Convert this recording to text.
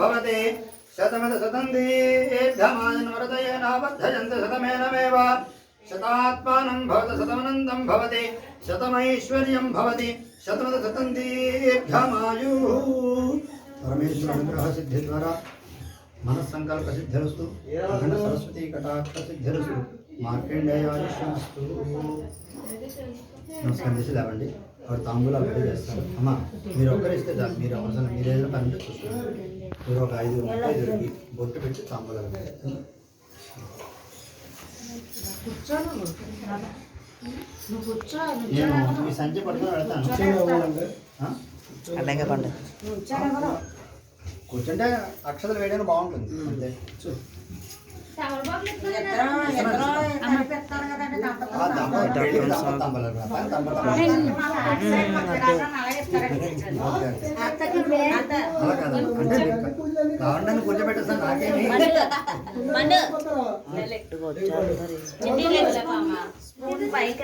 भवति शतमद शतन्दीर्घमायन्वरदयेन वर्धयन्त शतमेनमेव शतात्मानं भवत शतमनन्दं भवति शतमैश्वर्यं भवति शतमद शतन्दीर्घमायुः परमेश्वर अनुग्रह सिद्धि द्वारा मनस्संकल्प सिद्धिरस्तु अखंड सरस्वती कटाक्ष सिद्धिरस्तु మార్కండేయాయుష్యమస్తు. నమస్కారం చేసి లేవండి. వాడు తాంబూలాలు రెడీ చేస్తారు. అమ్మ మీరు ఒక్కరు ఇస్తే చాలు. మీరు అవసరం మీరు ఏదైనా పని ఉంటే చూసుకోండి. మీరు ఒక 5 బొట్టు పెట్టి తాంబూలాలు నేను మీ సంచి పట్టుకొని వెళ్తాను. కూర్చుంటే అక్షతలు వేయడానికి బాగుంటుంది అంతే. కావాలని కూర్చోబెట్టేస్తాను నాకేమి పైకి